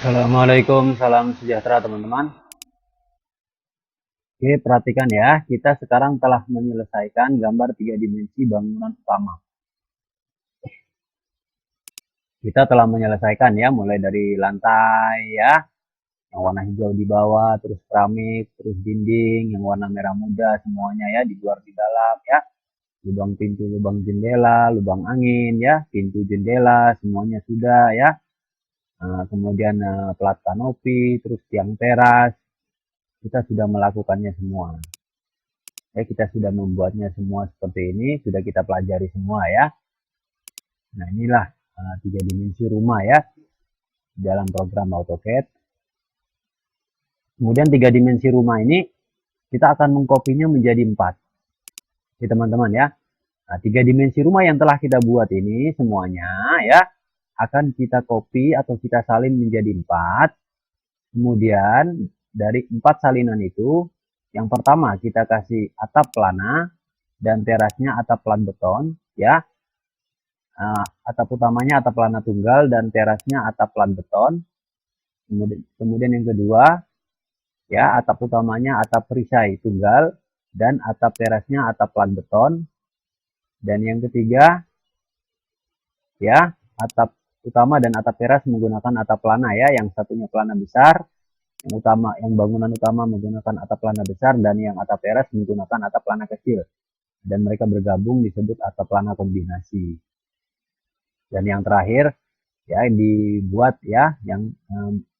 Assalamualaikum, salam sejahtera teman-teman. Oke, perhatikan ya, kita sekarang telah menyelesaikan gambar tiga dimensi bangunan utama. Kita telah menyelesaikan ya, mulai dari lantai ya, yang warna hijau di bawah, terus keramik, terus dinding, yang warna merah muda, semuanya ya, di luar di dalam ya, lubang pintu, lubang jendela, lubang angin ya, pintu jendela, semuanya sudah ya. Kemudian plat kanopi, terus tiang teras, kita sudah melakukannya semua. Ya, kita sudah membuatnya semua seperti ini, sudah kita pelajari semua ya. Nah, inilah tiga dimensi rumah ya dalam program AutoCAD. Kemudian tiga dimensi rumah ini kita akan mengkopinya menjadi 4. Oke, teman-teman ya. Nah, tiga dimensi rumah yang telah kita buat ini semuanya ya akan kita copy atau kita salin menjadi 4. Kemudian dari 4 salinan itu, yang pertama kita kasih atap pelana dan terasnya atap pelan beton ya. Atap utamanya atap pelana tunggal dan terasnya atap pelan beton. Kemudian yang kedua, ya atap utamanya atap perisai tunggal dan atap terasnya atap pelan beton. Dan yang ketiga, ya atap utama dan atap teras menggunakan atap pelana ya. Yang satunya pelana besar, yang bangunan utama menggunakan atap pelana besar dan yang atap teras menggunakan atap pelana kecil. Dan mereka bergabung disebut atap pelana kombinasi. Dan yang terakhir ya dibuat ya yang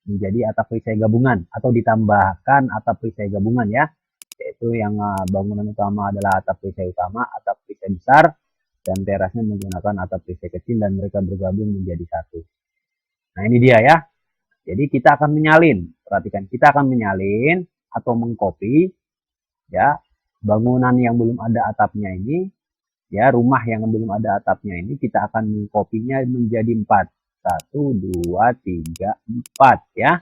menjadi atap perisai gabungan atau ditambahkan atap perisai gabungan ya, yaitu yang bangunan utama adalah atap perisai utama, atap perisai besar, dan terasnya menggunakan atap perisai kecil dan mereka bergabung menjadi satu. Nah ini dia ya. Jadi kita akan menyalin, perhatikan, kita akan menyalin atau mengcopy ya bangunan yang belum ada atapnya ini ya, rumah yang belum ada atapnya ini kita akan mengkopinya menjadi 4. 1, 2, 3, 4 ya.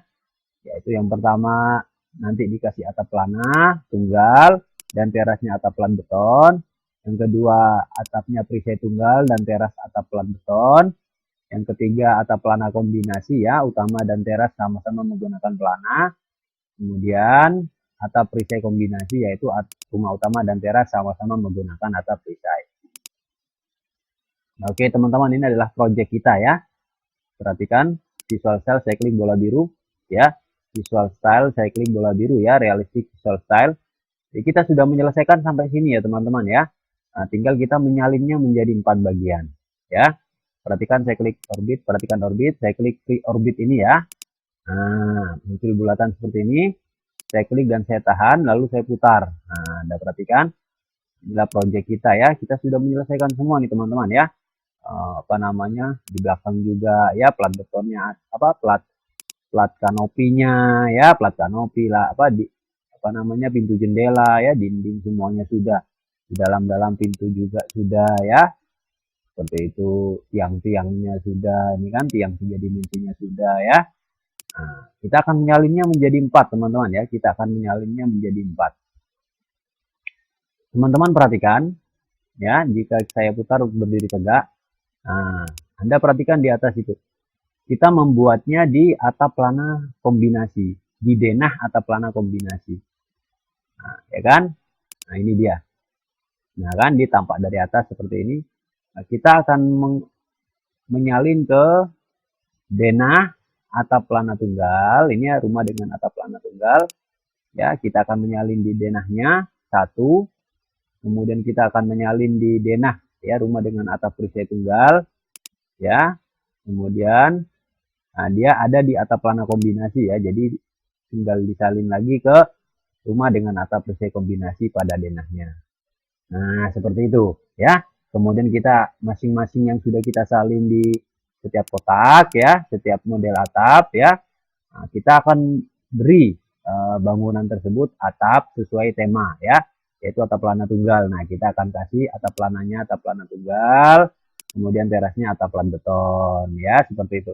Yaitu yang pertama nanti dikasih atap pelana tunggal dan terasnya atap pelan beton. Yang kedua atapnya perisai tunggal dan teras atap pelan beton. Yang ketiga atap pelana kombinasi ya, utama dan teras sama-sama menggunakan pelana. Kemudian atap perisai kombinasi yaitu rumah utama dan teras sama-sama menggunakan atap perisai. Nah, oke teman-teman, ini adalah project kita ya. Perhatikan visual style saya klik bola biru ya. Visual style saya klik bola biru ya, realistic visual style. Jadi kita sudah menyelesaikan sampai sini ya teman-teman ya. Nah, tinggal kita menyalinnya menjadi 4 bagian ya. Perhatikan saya klik orbit, perhatikan orbit, saya klik free orbit ini ya. Nah, muncul bulatan seperti ini. Saya klik dan saya tahan, lalu saya putar. Nah, Anda perhatikan. Inilah project kita ya. Kita sudah menyelesaikan semua nih teman-teman ya. Apa namanya, di belakang juga ya plat betonnya, apa plat kanopinya ya, plat kanopi lah, apa namanya, pintu jendela ya, dinding semuanya sudah, di dalam pintu juga sudah ya, seperti itu. Tiang-tiangnya sudah, ini kan tiang tiga dimensinya sudah ya. Nah, kita akan menyalinnya menjadi 4 teman-teman ya, kita akan menyalinnya menjadi 4. Teman-teman perhatikan ya, jika saya putar berdiri tegak, nah Anda perhatikan di atas itu, kita membuatnya di atap pelana kombinasi, di denah atap pelana kombinasi. Nah, ya kan? Nah, ini dia. Nah, kan ditampak dari atas seperti ini. Nah, kita akan menyalin ke denah atap pelana tunggal. Ini ya, rumah dengan atap pelana tunggal. Ya, kita akan menyalin di denahnya 1. Kemudian kita akan menyalin di denah ya, rumah dengan atap perisai tunggal. Ya. Kemudian nah, dia ada di atap pelana kombinasi ya. Jadi tinggal disalin lagi ke rumah dengan atap perisai kombinasi pada denahnya. Nah, seperti itu ya. Kemudian kita masing-masing yang sudah kita salin di setiap kotak ya, setiap model atap ya. Nah, kita akan beri bangunan tersebut atap sesuai tema ya, yaitu atap pelana tunggal. Nah, kita akan kasih atap pelananya atap pelana tunggal, kemudian terasnya atap pelan beton ya, seperti itu.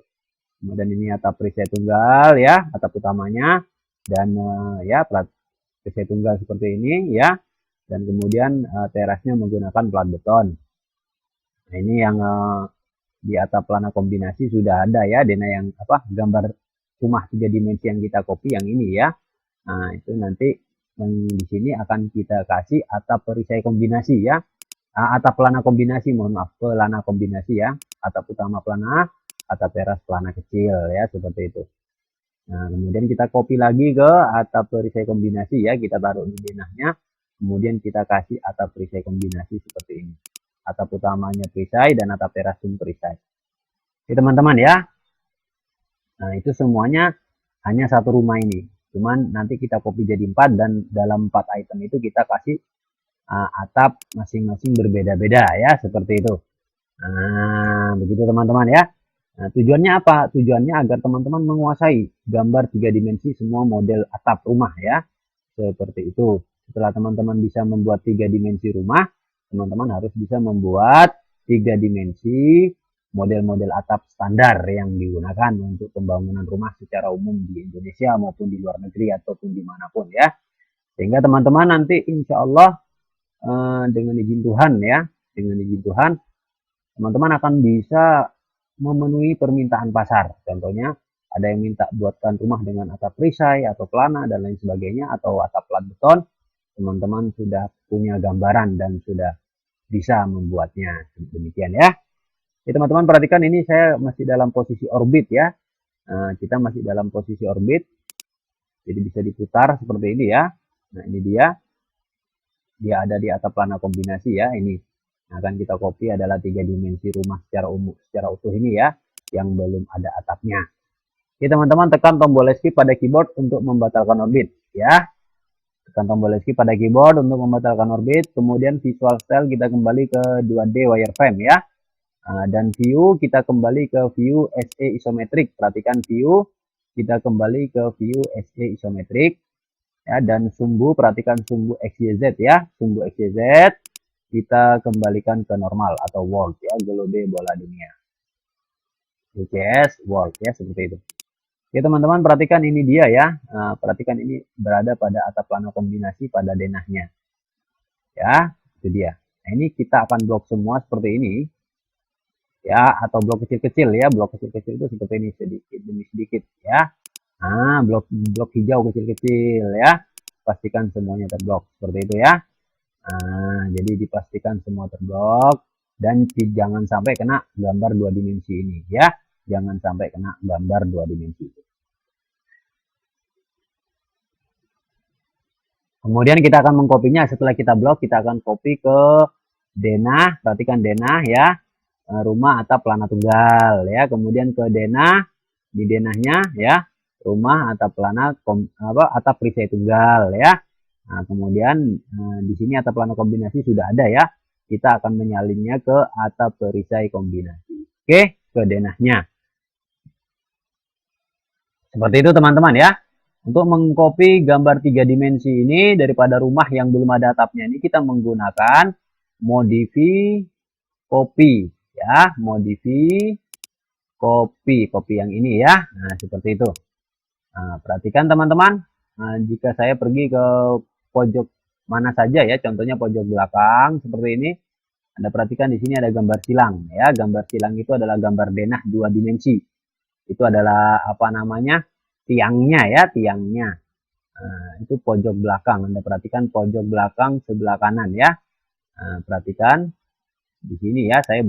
Kemudian ini atap perisai tunggal ya, atap utamanya, dan ya plat perisai tunggal seperti ini ya, dan kemudian terasnya menggunakan plat beton. Nah, ini yang di atap pelana kombinasi sudah ada ya, denah yang gambar rumah 3 dimensi yang kita copy yang ini ya. Nah, itu nanti yang di sini akan kita kasih atap perisai kombinasi ya. Atap pelana kombinasi, mohon maaf, pelana kombinasi ya. Atap utama pelana, atap teras pelana kecil ya, seperti itu. Nah, kemudian kita copy lagi ke atap perisai kombinasi ya, kita taruh di denahnya, kemudian kita kasih atap perisai kombinasi seperti ini. Atap utamanya perisai dan atap teras pun perisai. Oke teman-teman ya. Nah, itu semuanya hanya satu rumah ini. Cuman nanti kita copy jadi 4 dan dalam 4 item itu kita kasih atap masing-masing berbeda-beda ya, seperti itu. Nah, begitu teman-teman ya. Nah, tujuannya apa? Tujuannya agar teman-teman menguasai gambar 3 dimensi semua model atap rumah ya. Seperti itu. Setelah teman-teman bisa membuat 3 dimensi rumah, teman-teman harus bisa membuat 3 dimensi model-model atap standar yang digunakan untuk pembangunan rumah secara umum di Indonesia maupun di luar negeri ataupun dimanapun ya. Sehingga teman-teman nanti insya Allah dengan izin Tuhan ya, dengan izin Tuhan, teman-teman akan bisa memenuhi permintaan pasar. Contohnya ada yang minta buatkan rumah dengan atap perisai atau pelana dan lain sebagainya atau atap plat beton. Teman-teman sudah punya gambaran dan sudah bisa membuatnya. Demikian ya. Teman-teman perhatikan ini saya masih dalam posisi orbit ya. Kita masih dalam posisi orbit. Jadi bisa diputar seperti ini ya. Nah ini dia. Dia ada di atap pelana kombinasi ya. Ini akan kita copy adalah 3 dimensi rumah secara umum, secara utuh ini ya, yang belum ada atapnya. Oke teman-teman, tekan tombol escape pada keyboard untuk membatalkan orbit ya. Tekan tombol escape pada keyboard untuk membatalkan orbit. Kemudian visual style kita kembali ke 2D wireframe ya. Dan view kita kembali ke view SE isometrik. Perhatikan view kita kembali ke view SE isometrik. Ya, dan sumbu, perhatikan sumbu XYZ ya, sumbu XYZ kita kembalikan ke normal atau world ya, globe bola dunia. WCS world ya, seperti itu. Oke teman-teman, perhatikan ini dia ya. Perhatikan ini berada pada atap pelana kombinasi pada denahnya. Ya, itu dia. Nah, ini kita akan blok semua seperti ini. Ya, atau blok kecil-kecil ya, blok kecil-kecil itu seperti ini sedikit demi sedikit ya. Blok hijau kecil-kecil ya. Pastikan semuanya terblok seperti itu ya. Jadi dipastikan semua terblok dan jangan sampai kena gambar 2 dimensi ini ya. Jangan sampai kena gambar 2 dimensi itu. Kemudian kita akan mengkopinya. Setelah kita blok, kita akan copy ke denah. Perhatikan denah ya. Rumah atap pelana tunggal ya. Kemudian ke denah, di denahnya ya. Rumah atap pelana atap perisai tunggal ya. Nah, kemudian di sini atap pelana kombinasi sudah ada ya. Kita akan menyalinnya ke atap perisai kombinasi. Oke, ke denahnya. Seperti itu teman-teman ya. Untuk mengcopy gambar 3 dimensi ini daripada rumah yang belum ada atapnya ini, kita menggunakan modify copy ya, modify copy yang ini ya. Nah, seperti itu. Nah, perhatikan teman-teman, jika saya pergi ke pojok mana saja ya, contohnya pojok belakang seperti ini, Anda perhatikan di sini ada gambar silang ya. Gambar silang itu adalah gambar denah 2 dimensi. Itu adalah apa namanya? Tiangnya ya, tiangnya. Nah, itu pojok belakang. Anda perhatikan pojok belakang sebelah kanan ya. Nah, perhatikan di sini ya, saya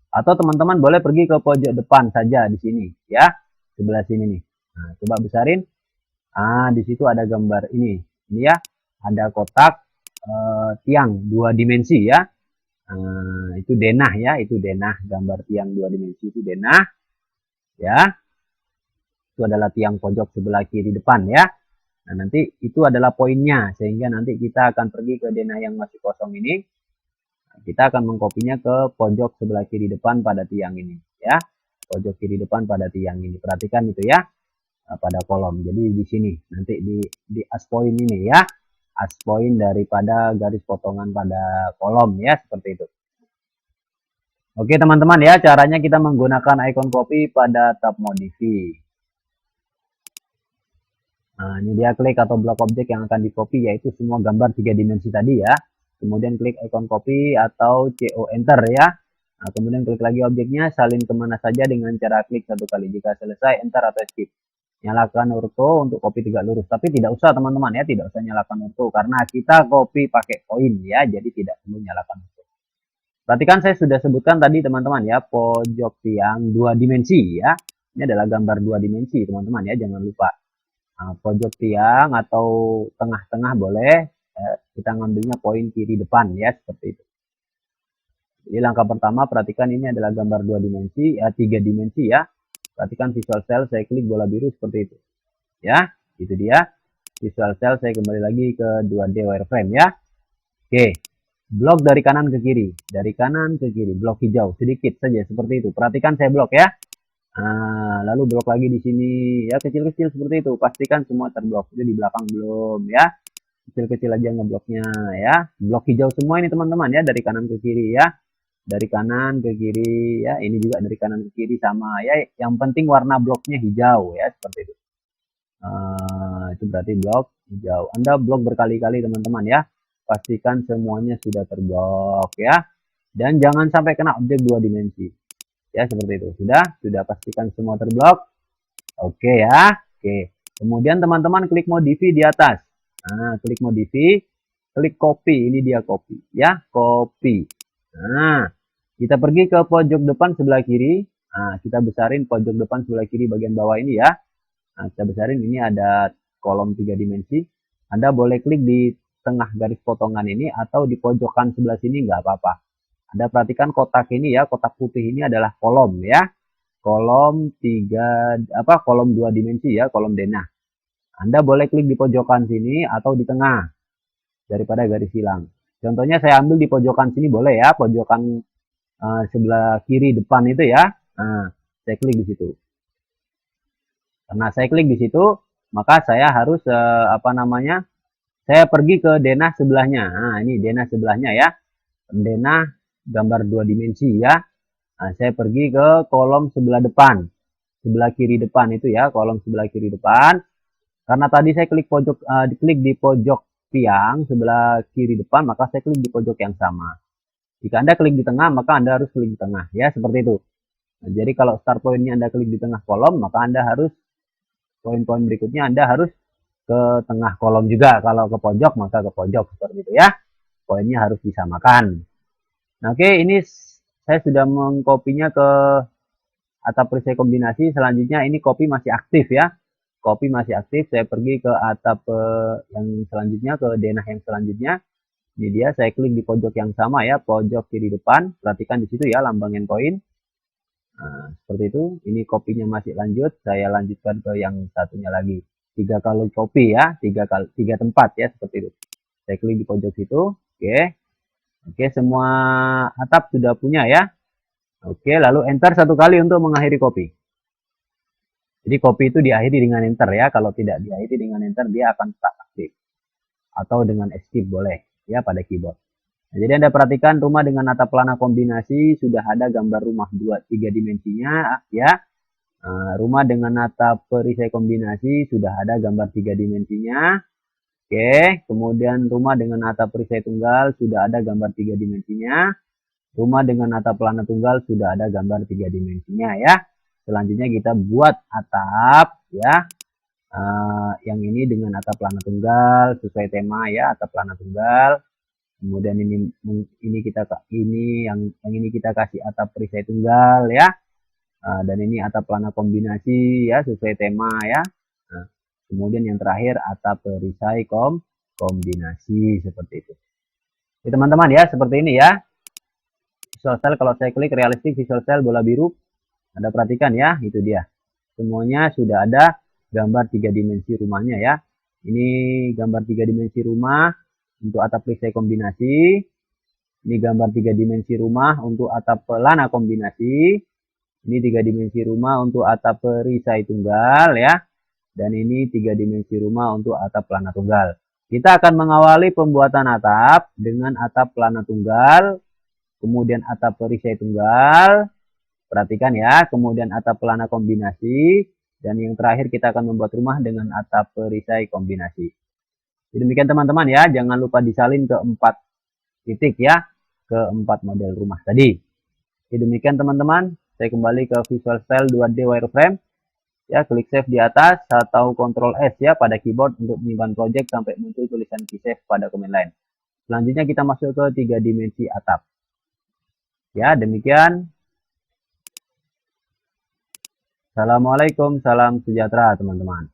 atau teman-teman boleh pergi ke pojok depan saja di sini ya, sebelah sini nih. Nah, coba besarin. Di situ ada gambar ini ya, ada kotak tiang 2 dimensi ya. Itu denah ya, itu denah, gambar tiang 2 dimensi itu denah ya. Itu adalah tiang pojok sebelah kiri depan ya. Nah, nanti itu adalah poinnya, sehingga nanti kita akan pergi ke denah yang masih kosong ini. Kita akan mengkopinya ke pojok sebelah kiri depan pada tiang ini ya. Pojok kiri depan pada tiang ini. Perhatikan itu ya. Pada kolom. Jadi di sini nanti di as point ini ya. As point daripada garis potongan pada kolom ya, seperti itu. Oke teman-teman ya, caranya kita menggunakan icon copy pada tab modify. Nah, ini dia klik atau blok objek yang akan di copy, yaitu semua gambar 3 dimensi tadi ya. Kemudian klik icon copy atau CO enter ya. Nah, kemudian klik lagi objeknya, salin kemana saja dengan cara klik satu kali. Jika selesai, enter atau escape. Nyalakan orto untuk copy tegak lurus. Tapi tidak usah teman-teman ya, tidak usah nyalakan orto. Karena kita copy pakai koin ya, jadi tidak perlu nyalakan orto. Perhatikan saya sudah sebutkan tadi teman-teman ya, pojok tiang 2 dimensi ya. Ini adalah gambar 2 dimensi teman-teman ya, jangan lupa. Nah, pojok tiang atau tengah-tengah boleh, kita ngambilnya poin kiri depan ya, seperti itu. Jadi langkah pertama perhatikan ini adalah gambar 2 dimensi, 3 dimensi ya. Perhatikan visual cell, saya klik bola biru seperti itu. Ya, itu dia. Visual cell, saya kembali lagi ke 2D wireframe ya. Oke, blok dari kanan ke kiri. Dari kanan ke kiri, blok hijau. Sedikit saja, seperti itu. Perhatikan saya blok ya. Nah, lalu blok lagi di sini. Ya, kecil-kecil seperti itu. Pastikan semua terblok. Itu di belakang belum ya. Kecil-kecil aja ngebloknya ya. Blok hijau semua ini teman-teman ya. Dari kanan ke kiri ya. Dari kanan ke kiri ya, ini juga dari kanan ke kiri sama ya, yang penting warna bloknya hijau ya, seperti itu. Itu berarti blok hijau. Anda blok berkali-kali teman-teman ya, pastikan semuanya sudah terblok ya, dan jangan sampai kena objek 2 dimensi ya, seperti itu. Sudah pastikan semua terblok. Oke ya, oke. Kemudian teman-teman klik modify di atas. Nah, klik modify, klik copy, ini dia copy ya, copy. Nah, kita pergi ke pojok depan sebelah kiri. Nah, kita besarin pojok depan sebelah kiri bagian bawah ini ya. Nah, kita besarin, ini ada kolom 3 dimensi. Anda boleh klik di tengah garis potongan ini atau di pojokan sebelah sini, nggak apa-apa. Anda perhatikan kotak ini ya, kotak putih ini adalah kolom ya. Kolom 2 dimensi ya, kolom denah. Anda boleh klik di pojokan sini atau di tengah daripada garis hilang. Contohnya saya ambil di pojokan sini boleh ya, pojokan sebelah kiri depan itu ya. Nah, saya klik di situ. Karena saya klik di situ, maka saya harus saya pergi ke denah sebelahnya. Nah, ini denah sebelahnya ya. Denah gambar 2 dimensi ya. Nah, saya pergi ke kolom sebelah depan. Sebelah kiri depan itu ya, kolom sebelah kiri depan. Karena tadi saya klik klik di pojok tiang sebelah kiri depan, maka saya klik di pojok yang sama. Jika Anda klik di tengah, maka Anda harus klik di tengah ya, seperti itu. Nah, jadi kalau start pointnya Anda klik di tengah kolom, maka Anda harus poin-poin berikutnya Anda harus ke tengah kolom juga. Kalau ke pojok, maka ke pojok, seperti itu ya. Poinnya harus disamakan. Nah, oke, ini saya sudah mengkopinya ke atap perisai kombinasi. Selanjutnya ini copy masih aktif ya. Copy masih aktif, saya pergi ke atap yang selanjutnya, ke denah yang selanjutnya. Ini dia, saya klik di pojok yang sama ya, pojok kiri depan. Perhatikan di situ ya, lambang koin. Nah, seperti itu. Ini kopinya masih lanjut, saya lanjutkan ke yang satunya lagi. 3 kali copy ya, 3 tempat ya, seperti itu. Saya klik di pojok situ. Oke. Oke, semua atap sudah punya ya. Oke, lalu enter 1 kali untuk mengakhiri copy. Jadi copy itu diakhiri dengan enter ya. Kalau tidak diakhiri dengan enter, dia akan tak aktif. Atau dengan escape boleh ya pada keyboard. Nah, jadi Anda perhatikan rumah dengan atap pelana kombinasi sudah ada gambar rumah 3 dimensinya ya. Rumah dengan atap perisai kombinasi sudah ada gambar 3 dimensinya. Oke, kemudian rumah dengan atap perisai tunggal sudah ada gambar 3 dimensinya. Rumah dengan atap pelana tunggal sudah ada gambar 3 dimensinya ya. Selanjutnya kita buat atap ya, yang ini dengan atap pelana tunggal sesuai tema ya, atap pelana tunggal. Kemudian ini yang ini kita kasih atap perisai tunggal ya, dan ini atap pelana kombinasi ya sesuai tema ya. Nah, kemudian yang terakhir atap perisai kombinasi seperti itu. Jadi teman-teman ya, seperti ini ya. Visual cell, kalau saya klik realistik visual cell bola biru, Anda perhatikan ya, itu dia. Semuanya sudah ada gambar 3 dimensi rumahnya ya. Ini gambar 3 dimensi rumah untuk atap perisai kombinasi. Ini gambar 3 dimensi rumah untuk atap pelana kombinasi. Ini 3 dimensi rumah untuk atap perisai tunggal ya. Dan ini 3 dimensi rumah untuk atap pelana tunggal. Kita akan mengawali pembuatan atap dengan atap pelana tunggal, kemudian atap perisai tunggal. Perhatikan ya, kemudian atap pelana kombinasi, dan yang terakhir kita akan membuat rumah dengan atap perisai kombinasi. Jadi demikian teman-teman ya, jangan lupa disalin ke 4 titik ya, ke 4 model rumah tadi. Oke, demikian teman-teman. Saya kembali ke Visual Style 2D Wireframe. Ya, klik save di atas atau Ctrl S ya pada keyboard untuk menyimpan project sampai muncul tulisan key save pada command line. Selanjutnya kita masuk ke 3 dimensi atap. Ya, demikian. Assalamualaikum, salam sejahtera teman-teman.